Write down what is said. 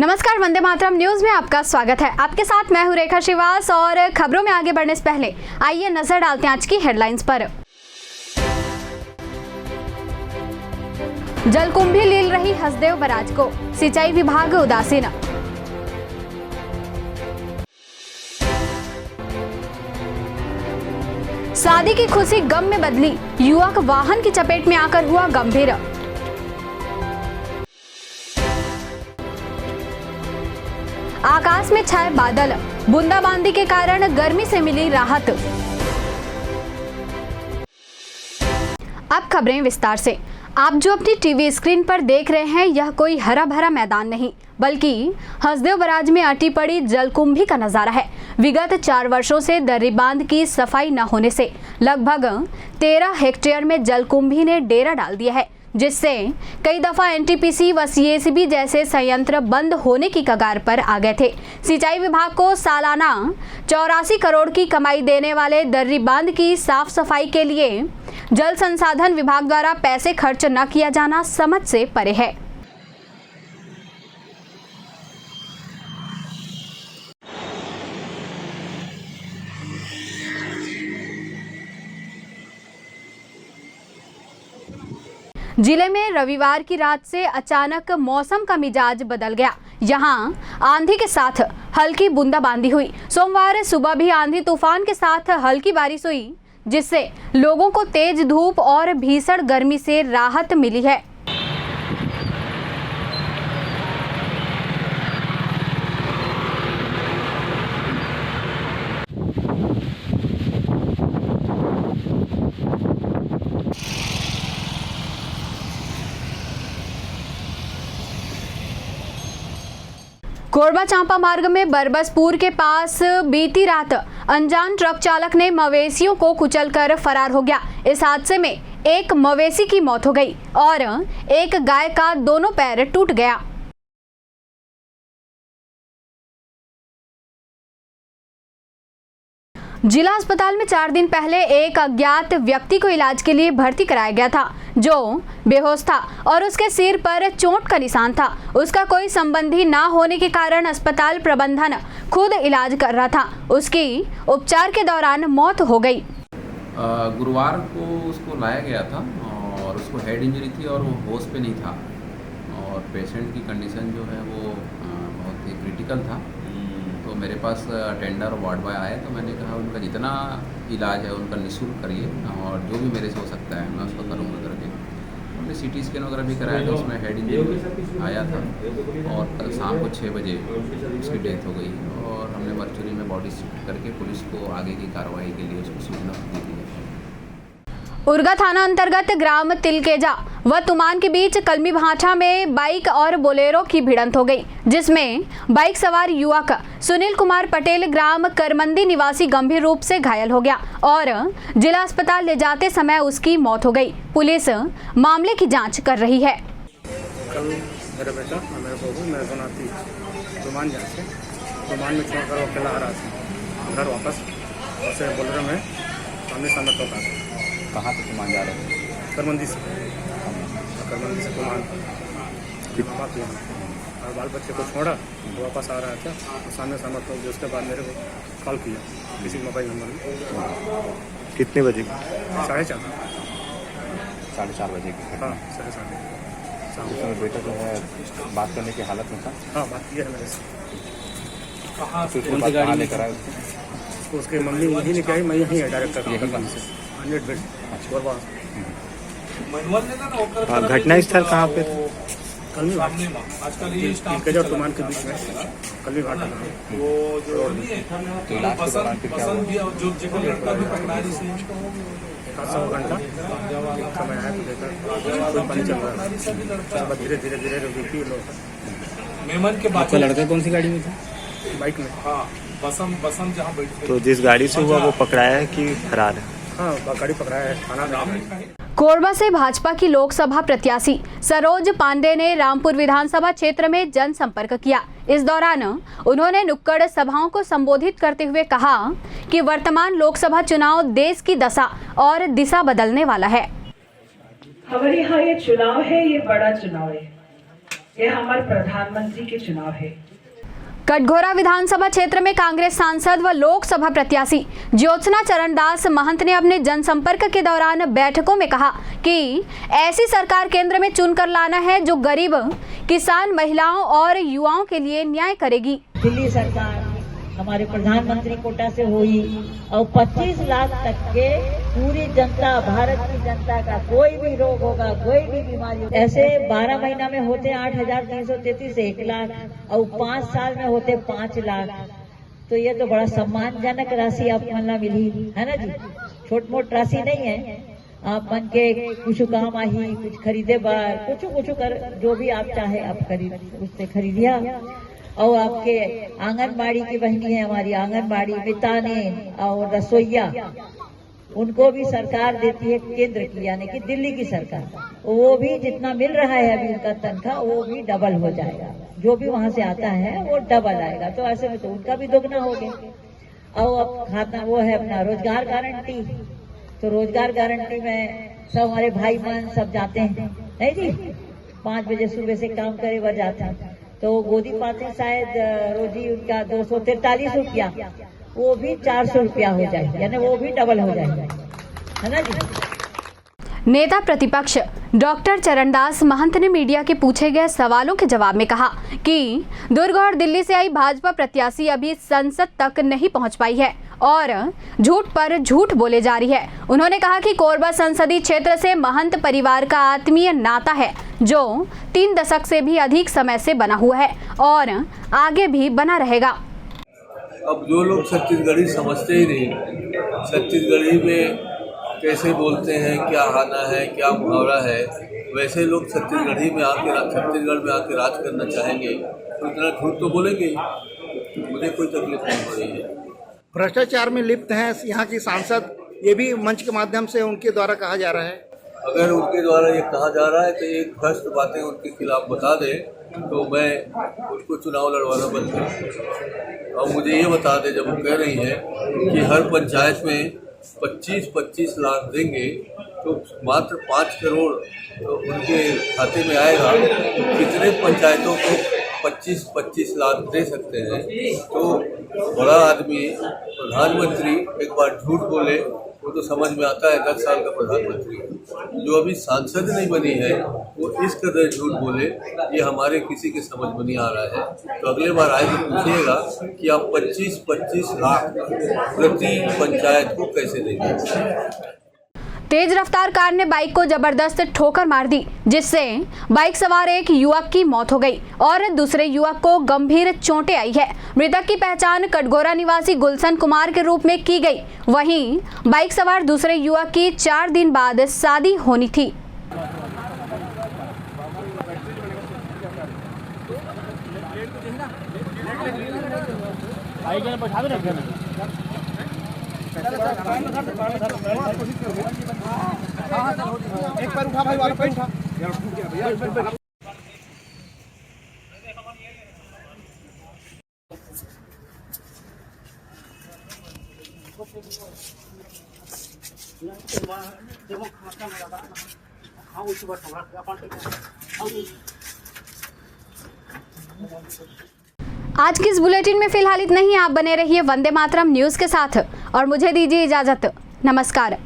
नमस्कार, वंदे मातरम न्यूज में आपका स्वागत है। आपके साथ मैं हूं रेखा श्रीवास और खबरों में आगे बढ़ने से पहले आइए नजर डालते हैं आज की हेडलाइंस पर। जलकुंभी लील रही हसदेव बराज को, सिंचाई विभाग उदासीन। शादी की खुशी गम में बदली, युवक वाहन की चपेट में आकर हुआ गंभीर। आकाश में छाए बादल, बूंदाबांदी के कारण गर्मी से मिली राहत। अब खबरें विस्तार से। आप जो अपनी टीवी स्क्रीन पर देख रहे हैं, यह कोई हरा भरा मैदान नहीं बल्कि हसदेव बराज में अटी पड़ी जलकुंभी का नजारा है। विगत 4 वर्षों से दर्री बांध की सफाई न होने से लगभग 13 हेक्टेयर में जलकुंभी ने डेरा डाल दिया है, जिससे कई दफा एनटीपीसी व सीएसबी जैसे संयंत्र बंद होने की कगार पर आ गए थे। सिंचाई विभाग को सालाना 84 करोड़ की कमाई देने वाले दर्री बांध की साफ सफाई के लिए जल संसाधन विभाग द्वारा पैसे खर्च न किया जाना समझ से परे है। जिले में रविवार की रात से अचानक मौसम का मिजाज बदल गया। यहां आंधी के साथ हल्की बूंदाबांदी हुई। सोमवार सुबह भी आंधी तूफान के साथ हल्की बारिश हुई, जिससे लोगों को तेज धूप और भीषण गर्मी से राहत मिली है। कोरबा चांपा मार्ग में बरबसपुर के पास बीती रात अनजान ट्रक चालक ने मवेशियों को कुचलकर फरार हो गया। इस हादसे में एक मवेशी की मौत हो गई और एक गाय का दोनों पैर टूट गया। जिला अस्पताल में 4 दिन पहले एक अज्ञात व्यक्ति को इलाज के लिए भर्ती कराया गया था, जो बेहोश था और उसके सिर पर चोट का निशान था। उसका कोई संबंधी ना होने के कारण अस्पताल प्रबंधन खुद इलाज कर रहा था। उसकी उपचार के दौरान मौत हो गई। गुरुवार को उसको लाया गया था और उसको हेड इंजरी थी और वो होश पे नहीं था और पेशेंट की कंडीशन जो है वो बहुत ही क्रिटिकल था। तो मेरे पास अटेंडर और वार्ड बॉय आए, तो मैंने कहा उनका जितना इलाज है उनका निःशुल्क करिए और जो भी मेरे से हो सकता है मैं उसको करूँगा करके। हमने CT स्कैन वगैरह भी कराया था, उसमें हेड इंजरी आया था और कल शाम को 6 बजे उसकी डेथ हो गई और हमने वर्चुअली में बॉडी शिफ्ट करके पुलिस को आगे की कार्रवाई के लिए उसको सूचना दी थी। उरगा थाना अंतर्गत ग्राम तिलकेजा व तुमान के बीच कलमी भाठा में बाइक और बोलेरो की भिड़ंत हो गई, जिसमें बाइक सवार युवक सुनील कुमार पटेल ग्राम करमंदी निवासी गंभीर रूप से घायल हो गया और जिला अस्पताल ले जाते समय उसकी मौत हो गई। पुलिस मामले की जांच कर रही है। कल मेरा बेटा मेरे बहू मेरे को नाती तुमान जहाँ से तुमान में छोड़कर वो अकेला आ रहा था घर वापस, उसे बोलेरो में सामने टोका। कहाँ से तुमान जा रहे थे? करमंदी से तुमान और बाल बच्चे को छोड़ा तो वापस आ रहा था तो सामने टोक। उसके बाद मेरे को कॉल किया किसी मोबाइल नंबर में। कितने बजे? 4:30 बजे की? हाँ, 4:30 शाम। उसमें बेटा जो है बात करने की हालत में था? हाँ, बात किया है मेरे से। कहाँ लेकर आए उसको? उसकी मम्मी वहीं लेके आई, मैं यहीं डायरेक्टर यहीं कहीं से 100 बेड। घटना स्थल कहाँ पे? कलमी तिलकेजा और तुमान के बीच में कलमी भाटा। तो इलाज के दौरान फिर क्या हुआ? 1.5 घंटा समय आया तो देखा कोई पानी चल रहा है। धीरे धीरे रुकी लोग। आपका लड़का कौन सी गाड़ी में था? बाइक में। बसम जहाँ बैठे। तो जिस गाड़ी से हुआ वो पकड़ाया है कि फरार है? हाँ, गाड़ी पकड़ाया है, थाना में। कोरबा से भाजपा की लोकसभा प्रत्याशी सरोज पांडे ने रामपुर विधानसभा क्षेत्र में जनसंपर्क किया। इस दौरान उन्होंने नुक्कड़ सभाओं को संबोधित करते हुए कहा कि वर्तमान लोकसभा चुनाव देश की दशा और दिशा बदलने वाला है। हमारे यहाँ ये चुनाव है, ये बड़ा चुनाव है। ये हमारे प्रधानमंत्री के चुनाव है। कटघोरा विधानसभा क्षेत्र में कांग्रेस सांसद व लोकसभा प्रत्याशी ज्योत्सना चरणदास महंत ने अपने जनसंपर्क के दौरान बैठकों में कहा कि ऐसी सरकार केंद्र में चुनकर लाना है जो गरीब, किसान, महिलाओं और युवाओं के लिए न्याय करेगी। दिल्ली सरकार हमारे प्रधानमंत्री कोटा से हुई और 25 लाख तक के पूरी जनता, भारत की जनता का कोई भी रोग होगा, कोई भी बीमारी होगा, ऐसे 12 महीना में होते 8,333 1 लाख और 5 साल में होते 5 लाख। तो ये तो बड़ा सम्मानजनक राशि आप मन मिली है ना जी, छोट मोट राशि नहीं है। आप मन के कुछ काम आई, कुछ खरीदे बार कुछ कर जो भी आप चाहे आप खरीद उससे खरीदिया। और आपके आंगनबाड़ी की बहनी है, हमारी आंगनबाड़ी मिताने और रसोईया, उनको भी सरकार देती है केंद्र की, यानी कि दिल्ली की सरकार। वो भी जितना मिल रहा है अभी उनका तनख्वाह वो भी डबल हो जाएगा, जो भी वहां से आता है वो डबल आएगा। तो ऐसे में तो उनका भी दोगुना हो गया। और अब खाता वो है अपना रोजगार गारंटी, तो रोजगार गारंटी में सब हमारे भाई बहन सब जाते हैं नहीं जी, 5 बजे सुबह से काम करे वह जाते हैं, तो गोदी पाते शायद रोजी उनका 243 रुपया, वो भी 400 रुपया हो जाएगा, यानी वो भी डबल हो जाएगा, है ना जी। नेता प्रतिपक्ष डॉक्टर चरणदास महंत ने मीडिया के पूछे गए सवालों के जवाब में कहा कि दुर्ग और दिल्ली से आई भाजपा प्रत्याशी अभी संसद तक नहीं पहुंच पाई है और झूठ पर झूठ बोले जा रही है। उन्होंने कहा कि कोरबा संसदीय क्षेत्र से महंत परिवार का आत्मीय नाता है जो 3 दशक से भी अधिक समय से बना हुआ है और आगे भी बना रहेगा। अब जो लोग छत्तीसगढ़ी समझते ही नहीं, छत्तीसगढ़ी में कैसे बोलते हैं, क्या आना है, क्या मुहावरा है, वैसे लोग छत्तीसगढ़ में आके राज करना चाहेंगे तो इतना झूठ तो बोलेंगे। मुझे कोई तकलीफ नहीं हो रही है। भ्रष्टाचार में लिप्त हैं यहाँ की सांसद, ये भी मंच के माध्यम से उनके द्वारा कहा जा रहा है। अगर उनके द्वारा ये कहा जा रहा है तो एक भ्रष्ट बातें उनके खिलाफ बता दे तो मैं उनको चुनाव लड़वाना बंद करूँ। और मुझे ये बता दे, जब वो कह रही है कि हर पंचायत में 25-25 लाख देंगे तो मात्र 5 करोड़ तो उनके खाते में आएगा, कितने पंचायतों को 25-25 लाख दे सकते हैं। तो बड़ा आदमी प्रधानमंत्री एक बार झूठ बोले वो तो समझ में आता है, 10 साल का प्रधानमंत्री जो अभी सांसद नहीं बनी है वो इस कदर झूठ बोले, ये हमारे किसी के समझ में नहीं आ रहा है। तो अगले बार आए तो पूछिएगा कि आप 25-25 लाख प्रति पंचायत को कैसे देंगे। तेज रफ्तार कार ने बाइक को जबरदस्त ठोकर मार दी, जिससे बाइक सवार एक युवक की मौत हो गई और दूसरे युवक को गंभीर चोटें आई है। मृतक की पहचान कटघोरा निवासी गुलशन कुमार के रूप में की गई। वहीं बाइक सवार दूसरे युवक की 4 दिन बाद शादी होनी थी। एक बार उठा भाई, वाला पे उठा। आज की इस बुलेटिन में फिलहाल इतना ही। आप बने रहिए वंदे मातरम न्यूज के साथ और मुझे दीजिए इजाजत। नमस्कार।